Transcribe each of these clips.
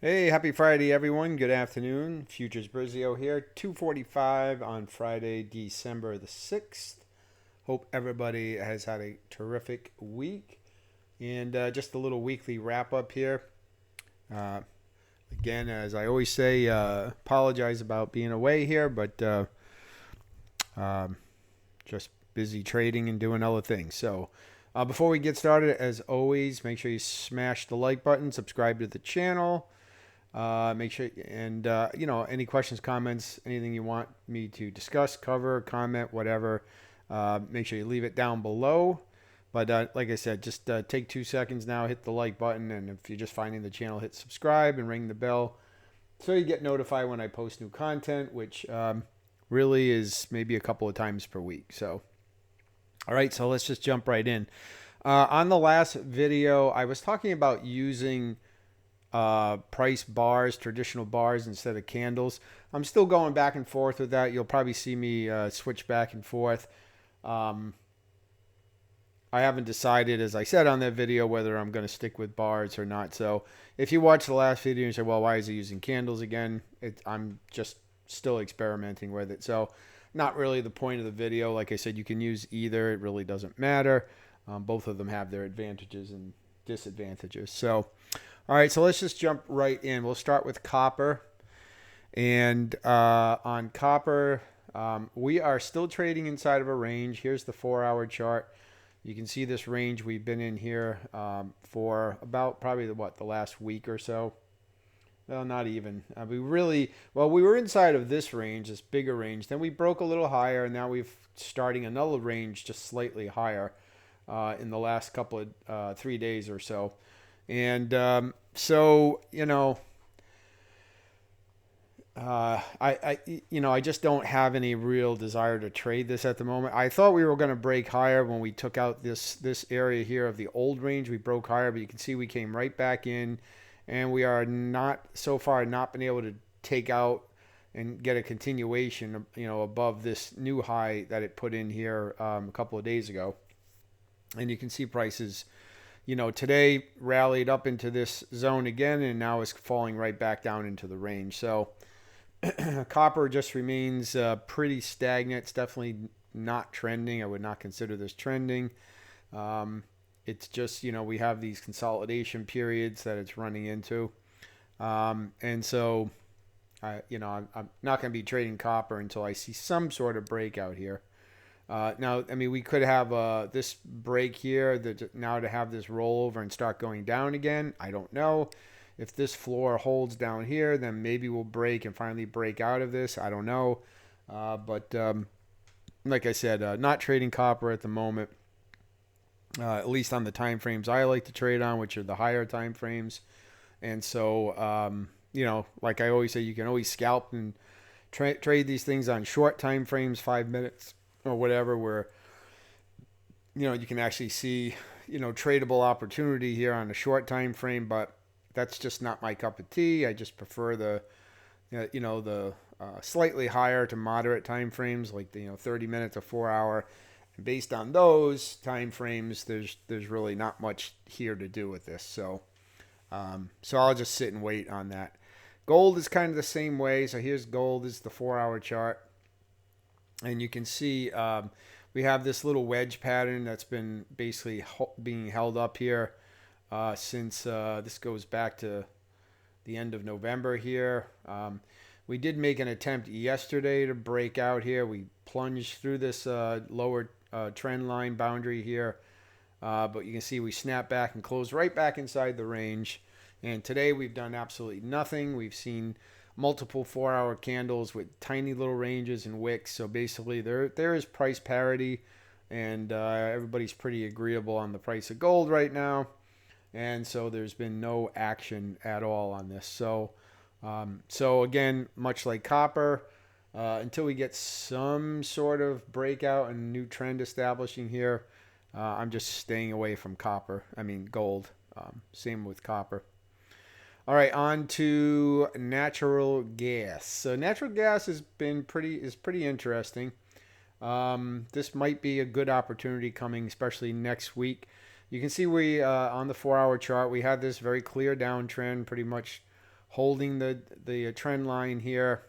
Hey, happy Friday, everyone. Good afternoon. Futures Brizio here. 2:45 on Friday, December the 6th. Hope everybody has had a terrific week. And just a little weekly wrap up here. Uh, Again, as I always say, apologize about being away here, but um, just busy trading and doing other things. So, before we get started, as always, make sure you smash the like button, subscribe to the channel. Make sure and any questions, comments, anything you want me to discuss, cover, comment, whatever. Make sure you leave it down below. But like I said, just take 2 seconds now, hit the like button, and if you're just finding the channel, hit subscribe and ring the bell so you get notified when I post new content, which really is maybe a couple of times per week. So, all right, so let's just jump right in. On the last video, I was talking about using price bars, traditional bars instead of candles. I'm still going back and forth with that. You'll probably see me switch back and forth. Um, I haven't decided, as I said on that video, whether I'm going to stick with bars or not. So if you watch the last video and you say, well, why is he using candles again? I'm just still experimenting with it. So not really the point of the video. Like I said, you can use either. It really doesn't matter. Both of them have their advantages and disadvantages. So, all right, so let's just jump right in. We'll start with copper. And on copper, we are still trading inside of a range. Here's the 4-hour chart. You can see this range we've been in here for about probably the last week or so. Well, not even. We were inside of this range, this bigger range. Then we broke a little higher, and now we've starting another range just slightly higher in the last couple of 3 days or so. And I just don't have any real desire to trade this at the moment. I thought we were going to break higher when we took out this area here of the old range. We broke higher, but you can see we came right back in, and we are not so far not been able to take out and get a continuation, above this new high that it put in here a couple of days ago. And you can see prices, today rallied up into this zone again, and now is falling right back down into the range. So copper just remains pretty stagnant. It's definitely not trending. I would not consider this trending. It's just, we have these consolidation periods that it's running into. And so, I'm not going to be trading copper until I see some sort of breakout here. Now, I mean, we could have this break here now to have this roll over and start going down again. I don't know. If this floor holds down here, then maybe we'll break and finally break out of this. I don't know. But like I said, not trading copper at the moment, at least on the time frames I like to trade on, which are the higher time frames. And so, like I always say, you can always scalp and trade these things on short time frames, 5 minutes or whatever, where you can actually see tradable opportunity here on a short time frame. But that's just not my cup of tea. I just prefer the slightly higher to moderate time frames, like the 30 minutes, a 4 hour. And based on those time frames, there's really not much here to do with this. So I'll just sit and wait on that. Gold is kind of the same way. So here's gold. This is the 4-hour chart. And you can see we have this little wedge pattern that's been basically being held up here since this goes back to the end of November here. We did make an attempt yesterday to break out here. We plunged through this lower trend line boundary here. But you can see we snapped back and closed right back inside the range. And today we've done absolutely nothing. We've seen multiple 4-hour candles with tiny little ranges and wicks. So basically there is price parity, and everybody's pretty agreeable on the price of gold right now. And so there's been no action at all on this. So again, much like copper, until we get some sort of breakout and new trend establishing here, I'm just staying away from gold. Same with copper. All right, on to natural gas. So natural gas is pretty interesting. This might be a good opportunity coming, especially next week. You can see we on the 4-hour chart, we had this very clear downtrend, pretty much holding the trend line here.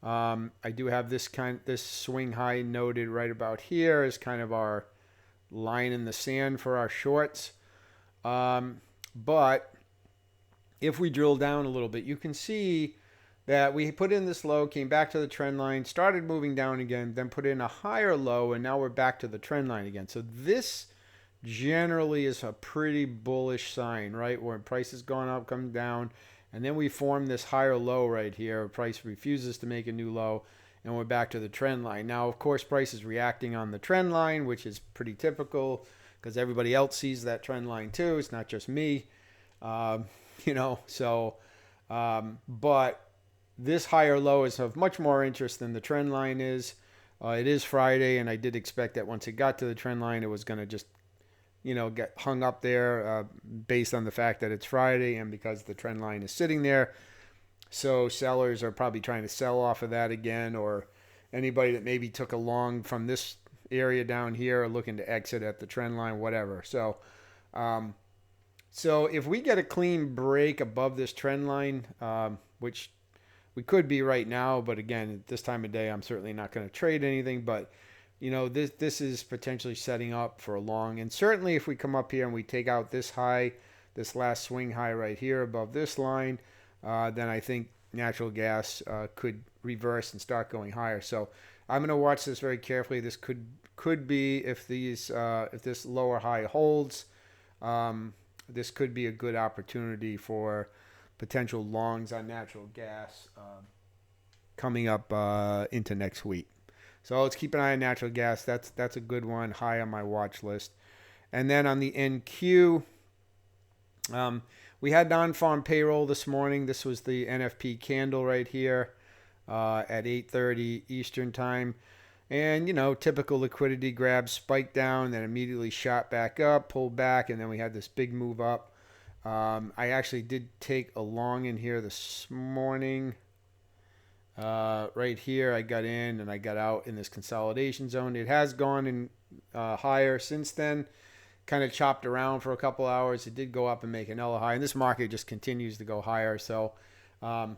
I do have this swing high noted right about here as kind of our line in the sand for our shorts. But if we drill down a little bit, you can see that we put in this low, came back to the trend line, started moving down again, then put in a higher low, and now we're back to the trend line again. So this generally is a pretty bullish sign, right? Where price has gone up, come down, and then we form this higher low right here. Price refuses to make a new low, and we're back to the trend line. Now, of course, price is reacting on the trend line, which is pretty typical because everybody else sees that trend line too. It's not just me, but this higher low is of much more interest than the trend line is. It is Friday, and I did expect that once it got to the trend line, it was going to just, get hung up there based on the fact that it's Friday and because the trend line is sitting there. So sellers are probably trying to sell off of that again, or anybody that maybe took a long from this area down here are looking to exit at the trend line, whatever. So if we get a clean break above this trend line, which we could be right now, but again, at this time of day, I'm certainly not going to trade anything. But this is potentially setting up for a long. And certainly, if we come up here and we take out this high, this last swing high right here above this line, then I think natural gas could reverse and start going higher. So I'm going to watch this very carefully. This could be if this lower high holds, this could be a good opportunity for potential longs on natural gas coming up into next week. So let's keep an eye on natural gas. That's a good one, high on my watch list. And then on the NQ, we had non-farm payroll this morning. This was the NFP candle right here at 8:30 Eastern time. And, typical liquidity grab, spiked down, then immediately shot back up, pulled back, and then we had this big move up. I actually did take a long in here this morning. Right here, I got in and I got out in this consolidation zone. It has gone in higher since then. Kind of chopped around for a couple hours. It did go up and make another high, and this market just continues to go higher. So I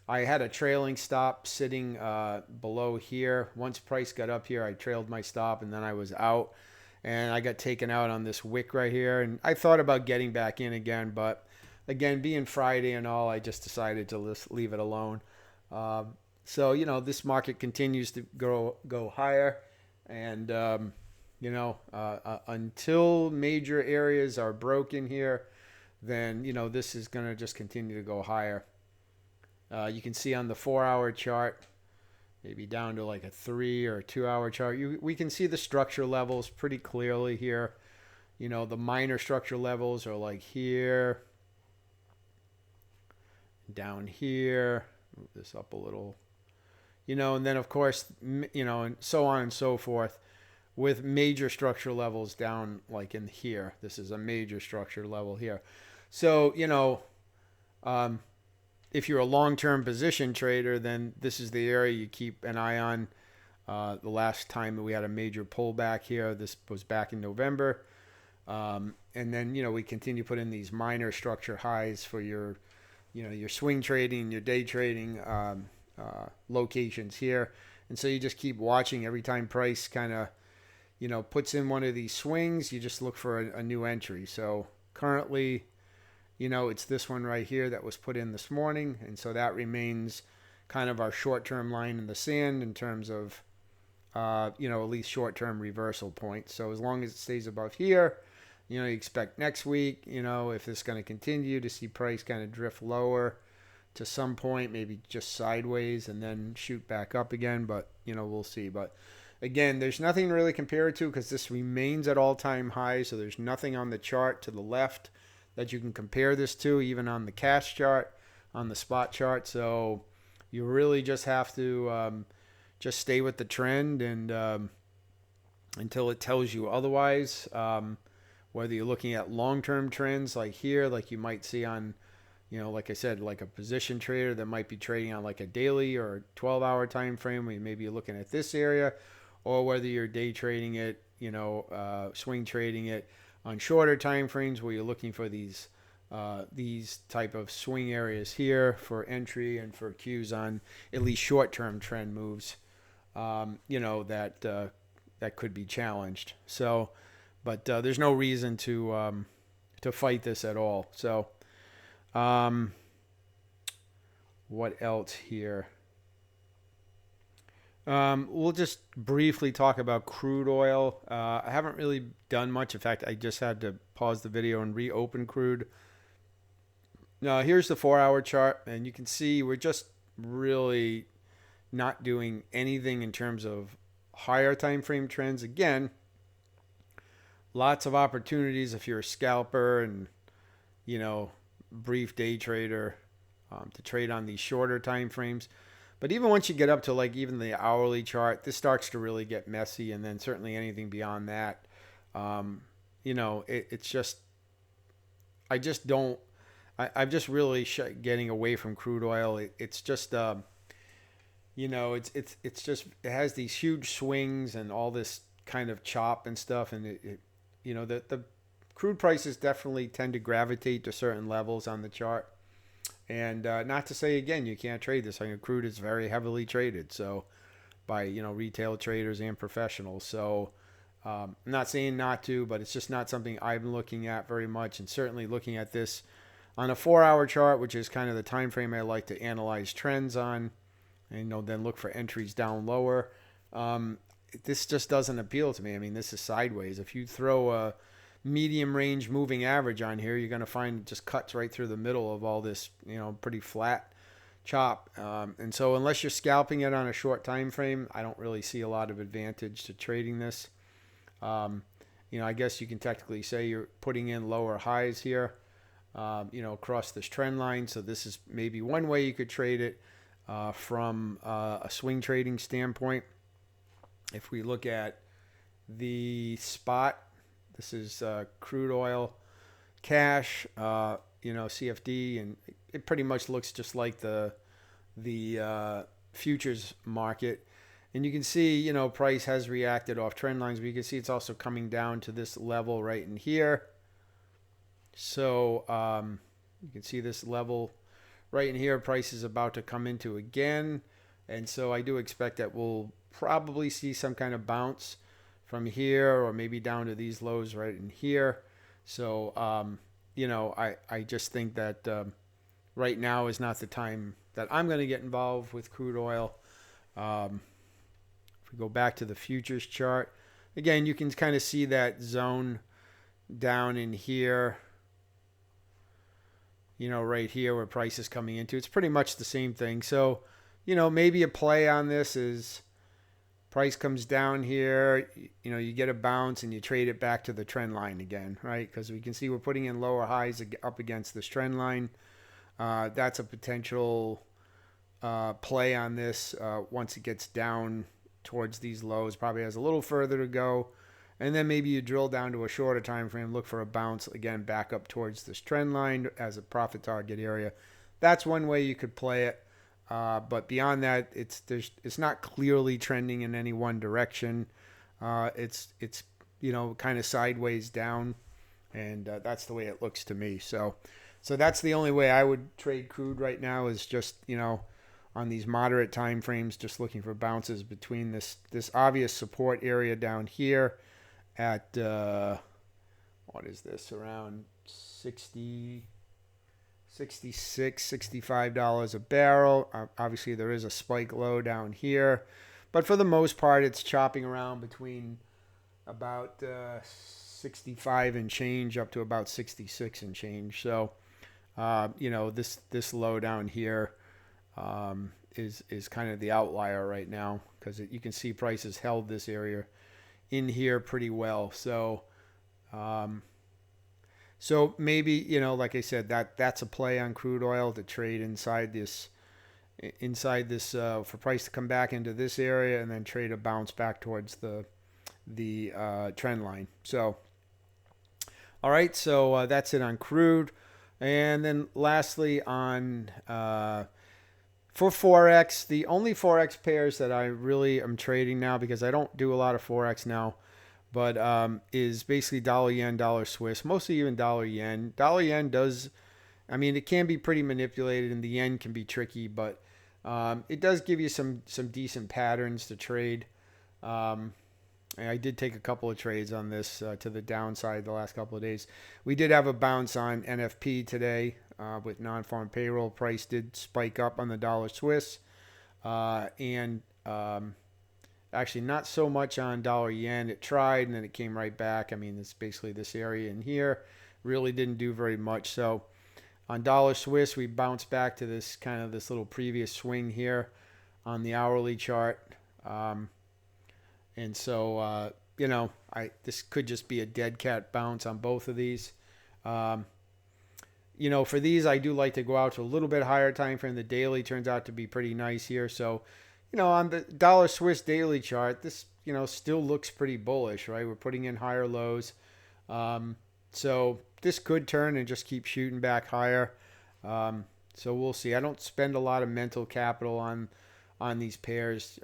had a trailing stop sitting below here. Once price got up here, I trailed my stop, and then I was out. And I got taken out on this wick right here. And I thought about getting back in again, but again, being Friday and all, I just decided to just leave it alone. So, this market continues to go higher. And, until major areas are broken here, then, this is going to just continue to go higher. You can see on the 4-hour chart, maybe down to like a 3 or 2-hour chart, we can see the structure levels pretty clearly here. The minor structure levels are like here, down here. Move this up a little, and then of course, and so on and so forth, with major structure levels down like in here. This is a major structure level here. So, if you're a long-term position trader, then this is the area you keep an eye on. The last time that we had a major pullback here, this was back in November. And then, we continue to put in these minor structure highs for your swing trading, your day trading locations here. And so you just keep watching every time price kind of, puts in one of these swings, you just look for a new entry. So currently, it's this one right here that was put in this morning. And so that remains kind of our short-term line in the sand in terms of, at least short-term reversal points. So as long as it stays above here, you expect next week, if it's going to continue to see price kind of drift lower to some point, maybe just sideways and then shoot back up again. But, we'll see. But again, there's nothing really compared to because this remains at all-time highs. So there's nothing on the chart to the left that you can compare this to, even on the cash chart, on the spot chart. So you really just have to just stay with the trend and until it tells you otherwise. Whether you're looking at long-term trends like here, like you might see on, like I said, like a position trader that might be trading on like a daily or 12-hour time frame, where maybe you're looking at this area, or whether you're day trading it, swing trading it on shorter time frames where you're looking for these these type of swing areas here for entry and for cues on at least short-term trend moves, that could be challenged. So, but there's no reason to fight this at all. So, what else here? We'll just briefly talk about crude oil. I haven't really done much. In fact, I just had to pause the video and reopen crude. Now, here's the 4-hour chart, and you can see we're just really not doing anything in terms of higher time frame trends. Again, lots of opportunities if you're a scalper and, brief day trader to trade on these shorter time frames. But even once you get up to like even the hourly chart, this starts to really get messy. And then certainly anything beyond that, it's just, I'm just really getting away from crude oil. It's just, it's just, it has these huge swings and all this kind of chop and stuff. And the crude prices definitely tend to gravitate to certain levels on the chart. And not to say, again, you can't trade this. I mean, crude is very heavily traded, so by retail traders and professionals. So I'm not saying not to, but it's just not something I've been looking at very much. And certainly looking at this on a 4-hour chart, which is kind of the time frame I like to analyze trends on, and then look for entries down lower. This just doesn't appeal to me. I mean, this is sideways. If you throw a medium range moving average on here, you're going to find it just cuts right through the middle of all this, pretty flat chop. And so unless you're scalping it on a short time frame, I don't really see a lot of advantage to trading this. I guess you can technically say you're putting in lower highs here, across this trend line. So this is maybe one way you could trade it from a swing trading standpoint. If we look at the spot, this is crude oil, cash, CFD, and it pretty much looks just like the futures market. And you can see, price has reacted off trend lines, but you can see it's also coming down to this level right in here. So you can see this level right in here, price is about to come into again. And so I do expect that we'll probably see some kind of bounce from here, or maybe down to these lows right in here. So, I just think that right now is not the time that I'm going to get involved with crude oil. If we go back to the futures chart, again, you can kind of see that zone down in here, right here where price is coming into. It's pretty much the same thing. So, maybe a play on this is price comes down here, you get a bounce and you trade it back to the trend line again, right? Because we can see we're putting in lower highs up against this trend line. That's a potential play on this once it gets down towards these lows. Probably has a little further to go. And then maybe you drill down to a shorter time frame, look for a bounce again back up towards this trend line as a profit target area. That's one way you could play it. But beyond that, it's not clearly trending in any one direction. It's kind of sideways down, and that's the way it looks to me. So that's the only way I would trade crude right now, is just on these moderate time frames, just looking for bounces between this obvious support area down here at what is this, around 66, $65 a barrel. Obviously, there is a spike low down here, but for the most part, it's chopping around between about 65 and change up to about 66 and change. So, this low down here is kind of the outlier right now, because you can see prices held this area in here pretty well. So, So maybe, like I said, that's a play on crude oil to trade inside this for price to come back into this area and then trade a bounce back towards the trend line. So, all right, so that's it on crude. And then lastly on for Forex, the only Forex pairs that I really am trading now, because I don't do a lot of Forex now, but is basically dollar yen, dollar Swiss, mostly even dollar yen. Dollar yen does I mean, it can be pretty manipulated, and the yen can be tricky, but it does give you some decent patterns to trade. And I did take a couple of trades on this to the downside the last couple of days. We did have a bounce on NFP today with non-farm payroll. Price did spike up on the dollar Swiss, and actually not so much on dollar yen. It tried and then it came right back. I mean, it's basically this area in here. Really didn't do very much. So on dollar Swiss, we bounced back to this kind of this little previous swing here on the hourly chart. And so, this could just be a dead cat bounce on both of these. For these, I do like to go out to a little bit higher time frame. The daily turns out to be pretty nice here. So, on the dollar Swiss daily chart, this, still looks pretty bullish, right? We're putting in higher lows. So this could turn and just keep shooting back higher. So we'll see. I don't spend a lot of mental capital on these pairs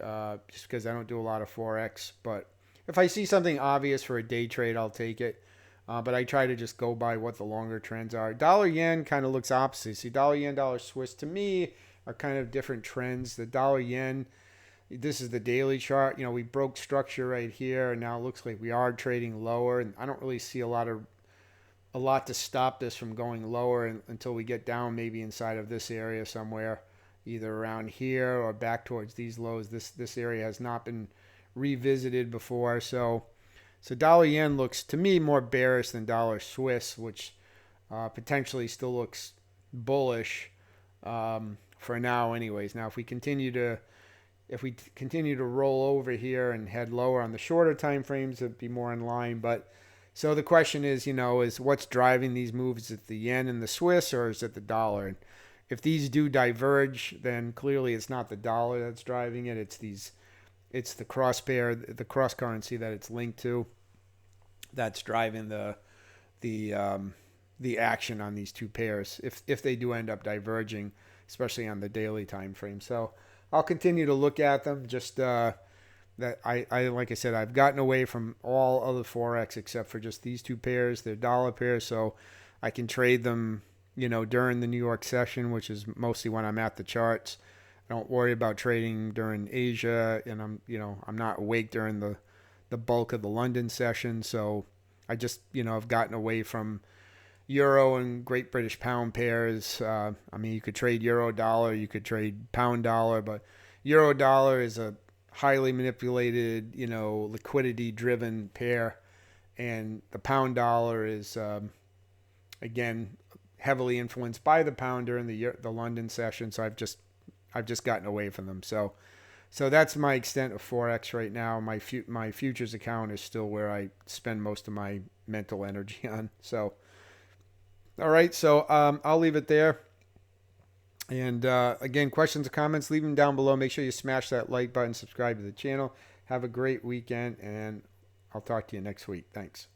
just because I don't do a lot of Forex. But if I see something obvious for a day trade, I'll take it. But I try to just go by what the longer trends are. Dollar yen kind of looks opposite. See, dollar yen, dollar Swiss to me are kind of different trends. The dollar yen, this is the daily chart. We broke structure right here, and now it looks like we are trading lower. And I don't really see a lot to stop this from going lower until we get down maybe inside of this area somewhere, either around here or back towards these lows. This area has not been revisited before. So dollar yen looks to me more bearish than dollar Swiss, which potentially still looks bullish for now anyways. Now if we continue to roll over here and head lower on the shorter time frames, it'd be more in line. But so the question is, is what's driving these moves? Is it the yen and the Swiss, or is it the dollar? And if these do diverge, then clearly it's not the dollar that's driving it. It's the cross pair, the cross currency that it's linked to, that's driving the action on these two pairs. If they do end up diverging, especially on the daily time frame. So I'll continue to look at them. Just that I like I said, I've gotten away from all other Forex except for just these two pairs. They're dollar pairs, so I can trade them, during the New York session, which is mostly when I'm at the charts. I don't worry about trading during Asia, and I'm not awake during the bulk of the London session. So I just, I've gotten away from euro and Great British pound pairs. You could trade euro dollar, you could trade pound dollar, but euro dollar is a highly manipulated, liquidity driven pair, and the pound dollar is again heavily influenced by the pound during the London session. So I've just gotten away from them. So that's my extent of Forex right now. My futures account is still where I spend most of my mental energy on. So all right, so I'll leave it there. And again, questions or comments, leave them down below. Make sure you smash that like button, subscribe to the channel. Have a great weekend, and I'll talk to you next week. Thanks.